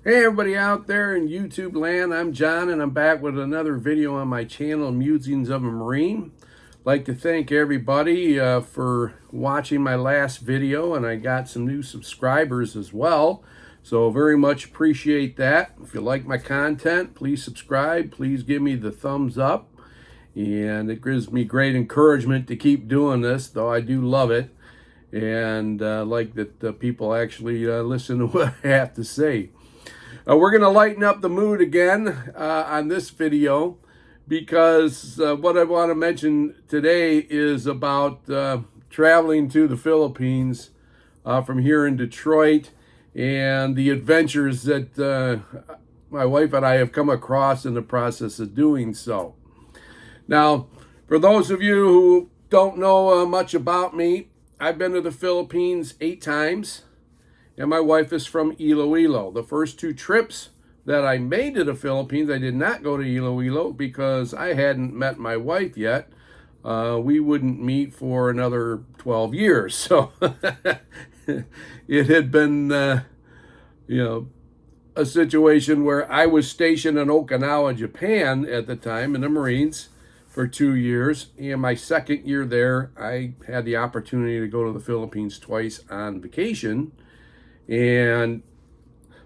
Hey everybody out there in YouTube land, I'm John and I'm back with another video on my channel, Musings of a Marine. I'd like to thank everybody for watching my last video, and I got some new subscribers as well. So very much appreciate that. If you like my content, please subscribe, please give me the thumbs up. And it gives me great encouragement to keep doing this, though I do love it. And like that people actually listen to what I have to say. We're going to lighten up the mood again on this video, because what I want to mention today is about traveling to the Philippines from here in Detroit, and the adventures that my wife and I have come across in the process of doing so. Now, for those of you who don't know much about me, I've been to the Philippines 8 times. And my wife is from Iloilo. The first 2 trips that I made to the Philippines, I did not go to Iloilo because I hadn't met my wife yet. We wouldn't meet for another 12 years. So it had been, a situation where I was stationed in Okinawa, Japan at the time in the Marines for 2 years. And my second year there, I had the opportunity to go to the Philippines twice on vacation. And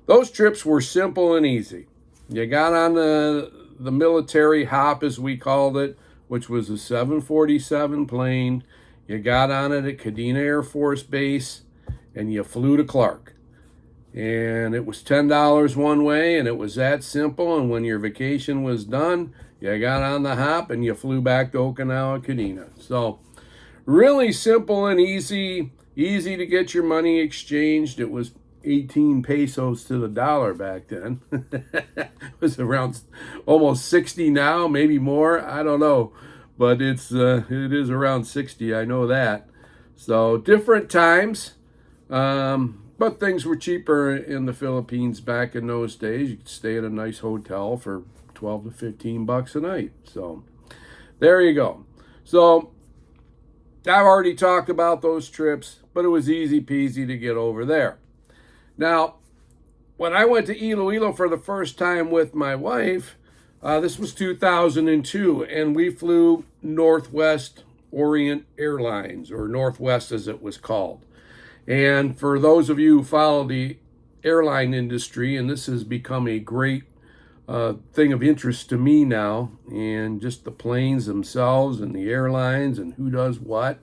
those trips were simple and easy. You got on the military hop, as we called it, which was a 747 plane. You got on it at Kadena Air Force Base, and you flew to Clark. And it was $10 one way, and it was that simple. And when your vacation was done, you got on the hop and you flew back to Okinawa, Kadena. So really simple and easy to get your money exchanged. It was 18 pesos to the dollar back then. It was around almost 60 now, maybe more, I don't know, but it is around 60, I know that. So different times, but things were cheaper in the Philippines back in those days. You could stay at a nice hotel for 12 to 15 bucks a night. So there you go. So I've already talked about those trips, but it was easy peasy to get over there. Now, when I went to Iloilo for the first time with my wife, this was 2002, and we flew Northwest Orient Airlines, or Northwest as it was called. And for those of you who follow the airline industry, and this has become a great thing of interest to me now, and just the planes themselves and the airlines and who does what.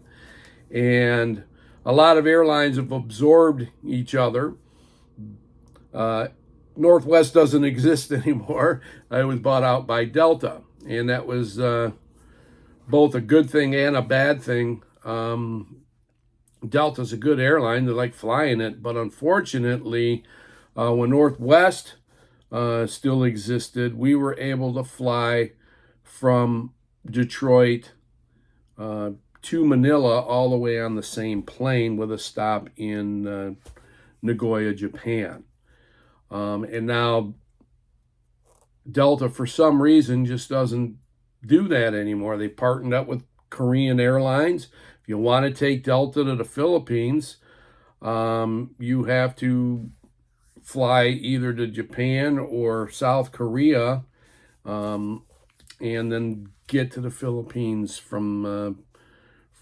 And a lot of airlines have absorbed each other. Northwest doesn't exist anymore. It was bought out by Delta, and that was both a good thing and a bad thing. Delta's a good airline. They like flying it, but unfortunately, when Northwest still existed, we were able to fly from Detroit to Manila all the way on the same plane with a stop in Nagoya, Japan. And now Delta, for some reason, just doesn't do that anymore. They partnered up with Korean Airlines. If you want to take Delta to the Philippines, you have to fly either to Japan or South Korea, and then get to the Philippines from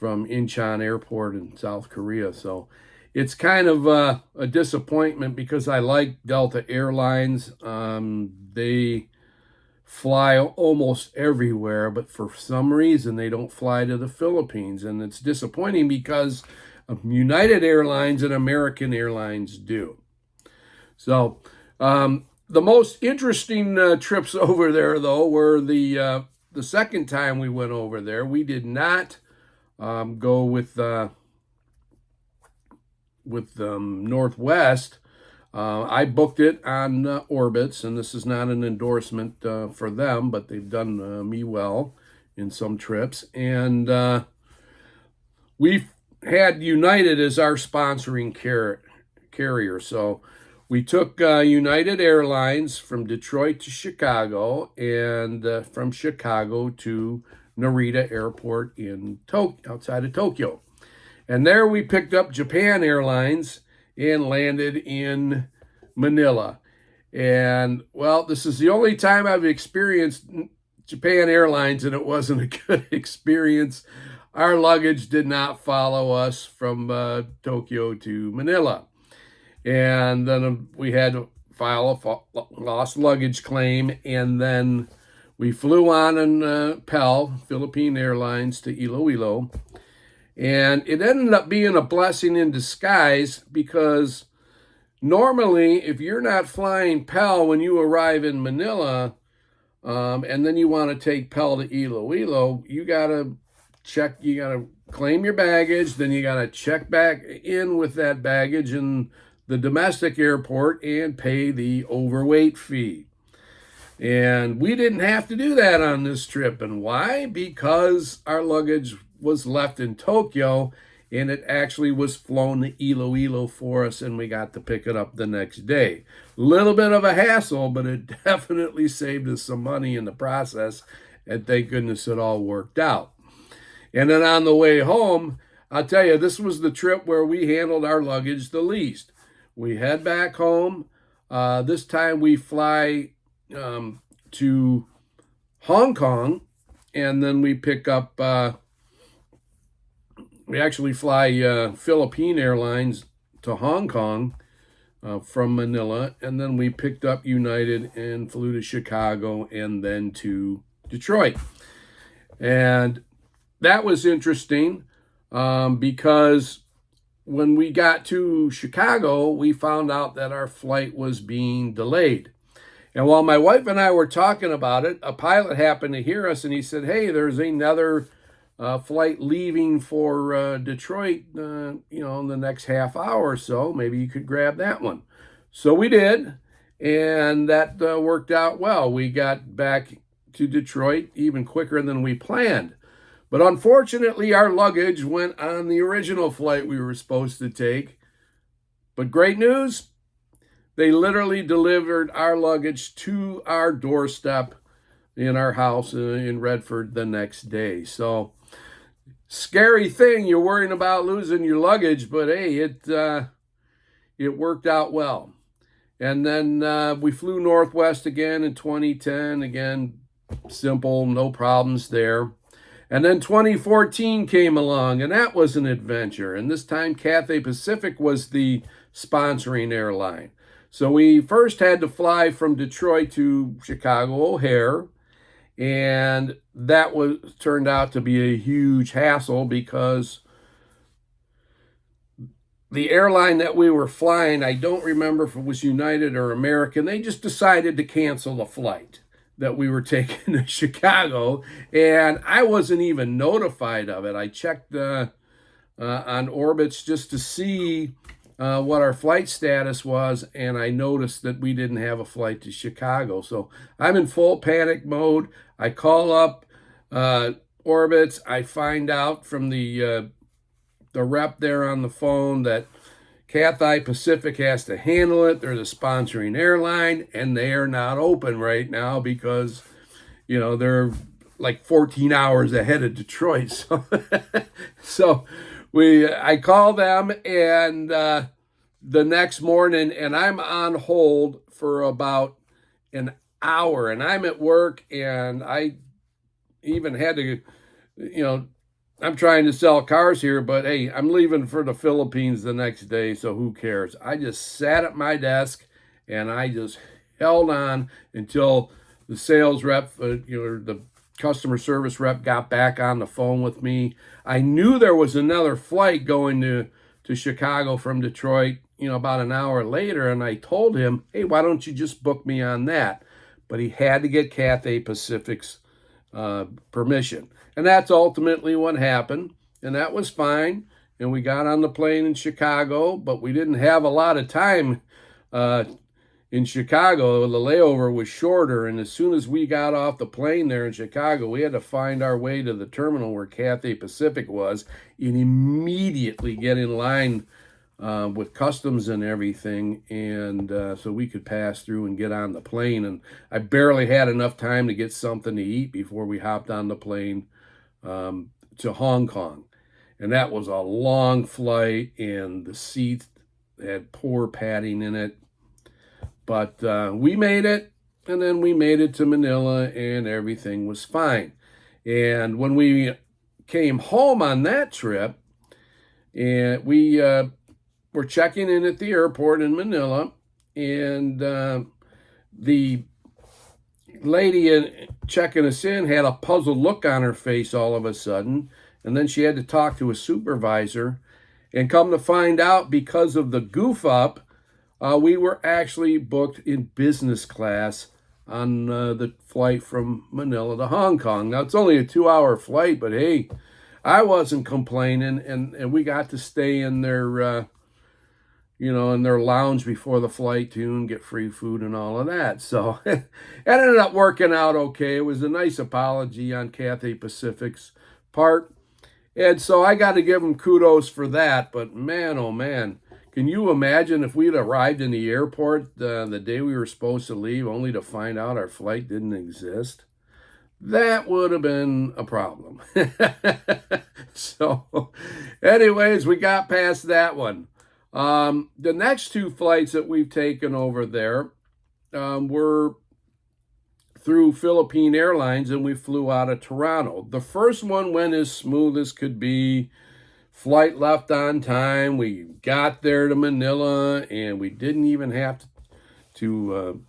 Incheon Airport in South Korea. So it's kind of a disappointment, because I like Delta Airlines. They fly almost everywhere, but for some reason they don't fly to the Philippines, and it's disappointing because United Airlines and American Airlines do. So the most interesting trips over there, though, were the second time we went over there. We did not go with Northwest. I booked it on Orbitz, and this is not an endorsement for them, but they've done me well in some trips. And we had United as our sponsoring carrier. So we took United Airlines from Detroit to Chicago, and from Chicago to Narita Airport in outside of Tokyo. And there we picked up Japan Airlines and landed in Manila. And well, this is the only time I've experienced Japan Airlines, and it wasn't a good experience. Our luggage did not follow us from Tokyo to Manila. And then we had to file a lost luggage claim. And then we flew on in PEL, Philippine Airlines, to Iloilo. And it ended up being a blessing in disguise because normally, if you're not flying PEL when you arrive in Manila, and then you want to take PEL to Iloilo, you got to claim your baggage, then you got to check back in with that baggage in the domestic airport and pay the overweight fee. And we didn't have to do that on this trip. And why? Because our luggage was left in Tokyo and it actually was flown to Iloilo for us, and we got to pick it up the next day. Little bit of a hassle, but it definitely saved us some money in the process, and thank goodness it all worked out. And then on the way home, I'll tell you, this was the trip where we handled our luggage the least. We head back home. This time we fly to Hong Kong, and then we pick up, we actually fly Philippine Airlines to Hong Kong from Manila, and then we picked up United and flew to Chicago and then to Detroit. And that was interesting because when we got to Chicago, we found out that our flight was being delayed. And while my wife and I were talking about it, a pilot happened to hear us and he said, "Hey, there's another flight leaving for Detroit, in the next half hour or so. Maybe you could grab that one." So we did, and that worked out well. We got back to Detroit even quicker than we planned. But unfortunately, our luggage went on the original flight we were supposed to take. But great news, they literally delivered our luggage to our doorstep in our house in Redford the next day. So, scary thing, you're worrying about losing your luggage, but hey, it worked out well. And then we flew Northwest again in 2010. Again, simple, no problems there. And then 2014 came along, and that was an adventure. And this time, Cathay Pacific was the sponsoring airline. So we first had to fly from Detroit to Chicago O'Hare, and that turned out to be a huge hassle because the airline that we were flying, I don't remember if it was United or American, they just decided to cancel the flight that we were taking to Chicago, and I wasn't even notified of it. I checked on Orbitz just to see what our flight status was, and I noticed that we didn't have a flight to Chicago. So I'm in full panic mode. I call up Orbitz. I find out from the rep there on the phone that Cathay Pacific has to handle it. They're the sponsoring airline, and they are not open right now because, they're like 14 hours ahead of Detroit. So I call them, and the next morning, and I'm on hold for about an hour, and I'm at work, and I even had to, I'm trying to sell cars here, but hey, I'm leaving for the Philippines the next day, so who cares? I just sat at my desk and I just held on until the sales rep, the customer service rep got back on the phone with me. I knew there was another flight going to Chicago from Detroit, about an hour later, and I told him, "Hey, why don't you just book me on that?" But he had to get Cathay Pacific's permission. And that's ultimately what happened, and that was fine. And we got on the plane in Chicago, but we didn't have a lot of time in Chicago. The layover was shorter, and as soon as we got off the plane there in Chicago, we had to find our way to the terminal where Cathay Pacific was and immediately get in line with customs and everything, and so we could pass through and get on the plane. And I barely had enough time to get something to eat before we hopped on the plane to Hong Kong. And that was a long flight, and the seats had poor padding in it. But we made it, and then we made it to Manila, and everything was fine. And when we came home on that trip, and we were checking in at the airport in Manila, and the lady checking us in had a puzzled look on her face all of a sudden, and then she had to talk to a supervisor. And come to find out, because of the goof up, we were actually booked in business class on the flight from Manila to Hong Kong. Now, it's only a 2-hour flight, but hey, I wasn't complaining, and we got to stay in their, in their lounge before the flight too, and get free food and all of that. So it ended up working out okay. It was a nice apology on Cathay Pacific's part. And so I got to give them kudos for that. But man, oh man, can you imagine if we'd arrived in the airport the day we were supposed to leave, only to find out our flight didn't exist? That would have been a problem. So anyways, we got past that one. The next two flights that we've taken over there were through Philippine Airlines, and we flew out of Toronto. The first one went as smooth as could be. Flight left on time. We got there to Manila, and we didn't even have to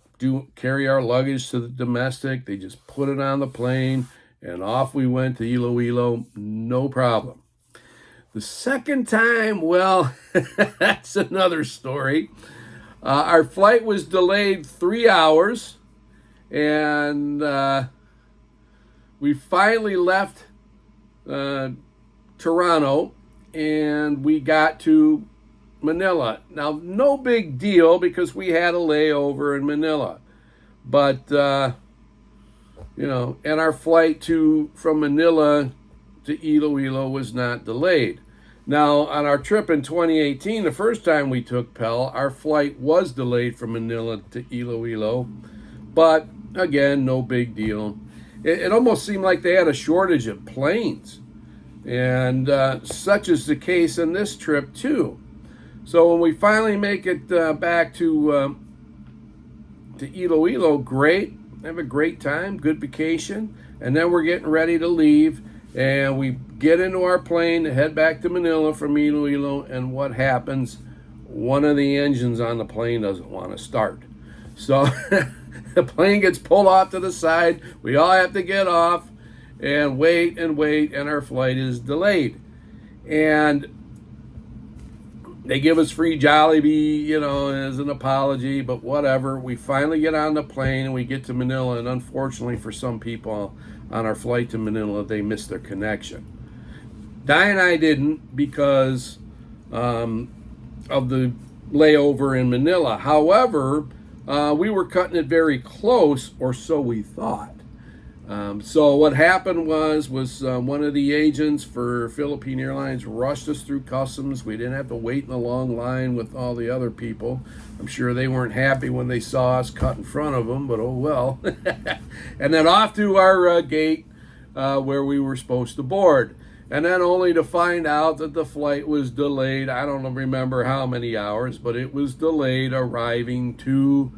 carry our luggage to the domestic. They just put it on the plane, and off we went to Iloilo, no problem. The second time, well, that's another story. Our flight was delayed 3 hours, and we finally left Toronto, and we got to Manila. Now, no big deal because we had a layover in Manila. But, and our flight from Manila to Iloilo was not delayed. Now, on our trip in 2018, the first time we took Pell, our flight was delayed from Manila to Iloilo. But, again, no big deal. It almost seemed like they had a shortage of planes. And such is the case in this trip, too. So when we finally make it back to Iloilo, great. Have a great time, good vacation. And then we're getting ready to leave. And we get into our plane to head back to Manila from Iloilo. And what happens? One of the engines on the plane doesn't want to start. So the plane gets pulled off to the side. We all have to get off and wait, and our flight is delayed. And they give us free Jollibee, as an apology, but whatever. We finally get on the plane, and we get to Manila, and unfortunately for some people on our flight to Manila, they missed their connection. Di and I didn't because of the layover in Manila. However, we were cutting it very close, or so we thought. So what happened was one of the agents for Philippine Airlines rushed us through customs. We didn't have to wait in a long line with all the other people. I'm sure they weren't happy when they saw us cut in front of them, but oh well. And then off to our gate where we were supposed to board. And then only to find out that the flight was delayed. I don't remember how many hours, but it was delayed arriving to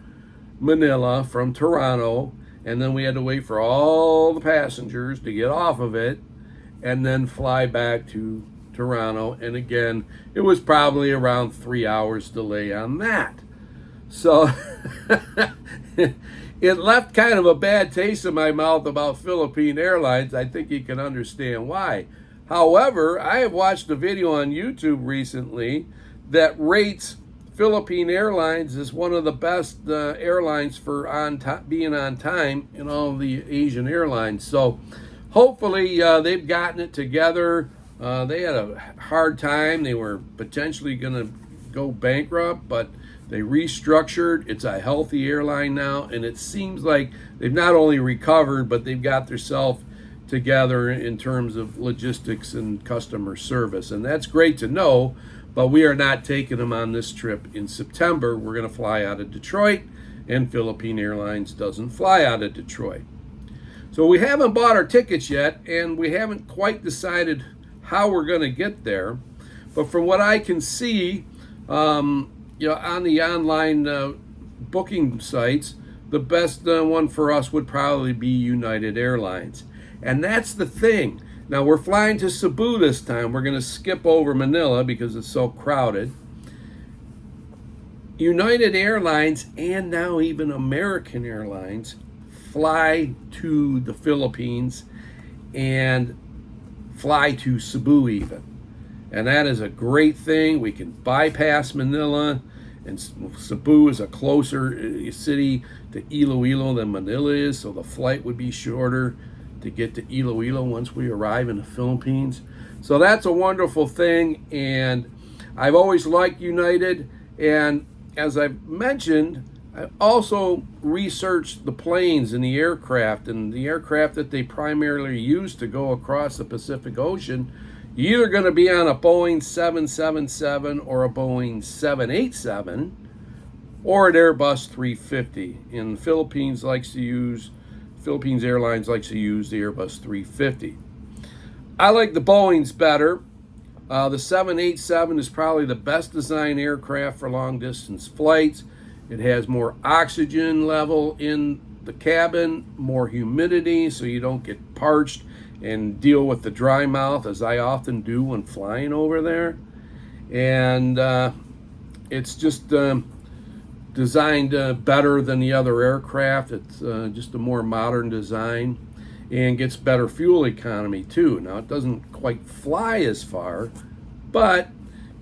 Manila from Toronto. And then we had to wait for all the passengers to get off of it and then fly back to Toronto. And again, it was probably around 3 hours delay on that. So it left kind of a bad taste in my mouth about Philippine Airlines. I think you can understand why. However, I have watched a video on YouTube recently that rates Philippine Airlines is one of the best airlines for being on time in all the Asian airlines. So hopefully they've gotten it together. They had a hard time. They were potentially going to go bankrupt, but they restructured. It's a healthy airline now, and it seems like they've not only recovered, but they've got themselves together in terms of logistics and customer service. And that's great to know. But we are not taking them on this trip in September. We're going to fly out of Detroit, and Philippine Airlines doesn't fly out of Detroit. So we haven't bought our tickets yet, and we haven't quite decided how we're going to get there. But from what I can see, on the online booking sites, the best one for us would probably be United Airlines. And that's the thing. Now, we're flying to Cebu this time. We're going to skip over Manila because it's so crowded. United Airlines and now even American Airlines fly to the Philippines and fly to Cebu even. And that is a great thing. We can bypass Manila, and Cebu is a closer city to Iloilo than Manila is, so the flight would be shorter to get to Iloilo once we arrive in the Philippines. So that's a wonderful thing, and I've always liked United, and as I've mentioned, I also researched the planes and the aircraft that they primarily use to go across the Pacific Ocean. You're either going to be on a Boeing 777 or a Boeing 787 or an Airbus 350. And the Philippines Airlines likes to use the Airbus 350. I like the Boeings better. The 787 is probably the best designed aircraft for long distance flights. It has more oxygen level in the cabin, more humidity so you don't get parched and deal with the dry mouth, as I often do when flying over there. And it's just designed better than the other aircraft. It's just a more modern design and gets better fuel economy too. Now, it doesn't quite fly as far, but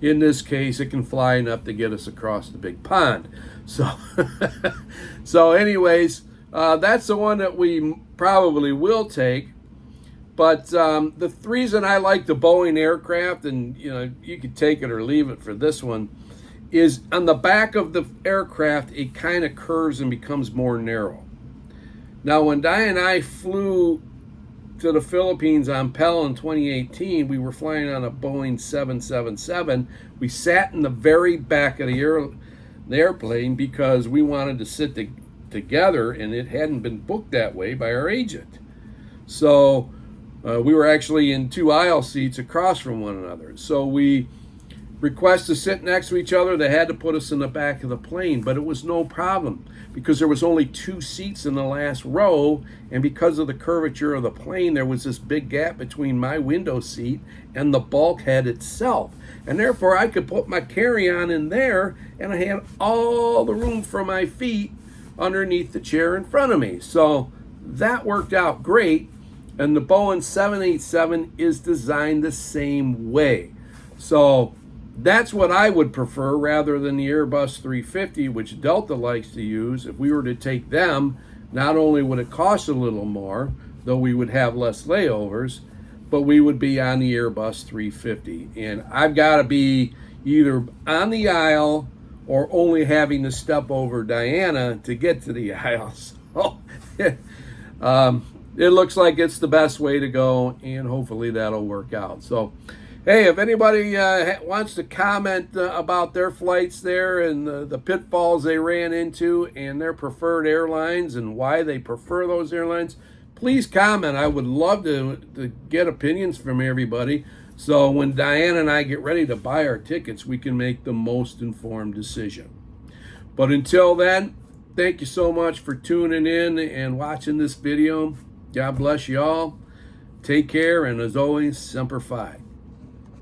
in this case, it can fly enough to get us across the big pond. So anyways, that's the one that we probably will take. But the reason I like the Boeing aircraft, and you could take it or leave it for this one, is on the back of the aircraft, it kind of curves and becomes more narrow. Now, when Diane and I flew to the Philippines on PEL in 2018, we were flying on a Boeing 777. We sat in the very back of the airplane because we wanted to sit together, and it hadn't been booked that way by our agent. So we were actually in two aisle seats across from one another. So we requested to sit next to each other. They had to put us in the back of the plane, but it was no problem because there was only two seats in the last row, and because of the curvature of the plane, there was this big gap between my window seat and the bulkhead itself. And therefore, I could put my carry-on in there, and I had all the room for my feet underneath the chair in front of me. So that worked out great. And the Boeing 787 is designed the same way. So that's what I would prefer rather than the Airbus 350, which Delta likes to use. If we were to take them, not only would it cost a little more, though we would have less layovers, but we would be on the Airbus 350. And I've got to be either on the aisle or only having to step over Diana to get to the aisle. So it looks like it's the best way to go, and hopefully that'll work out. So, hey, if anybody wants to comment about their flights there and the pitfalls they ran into and their preferred airlines and why they prefer those airlines, please comment. I would love to get opinions from everybody. So when Diane and I get ready to buy our tickets, we can make the most informed decision. But until then, thank you so much for tuning in and watching this video. God bless you all. Take care, and as always, Semper Fi.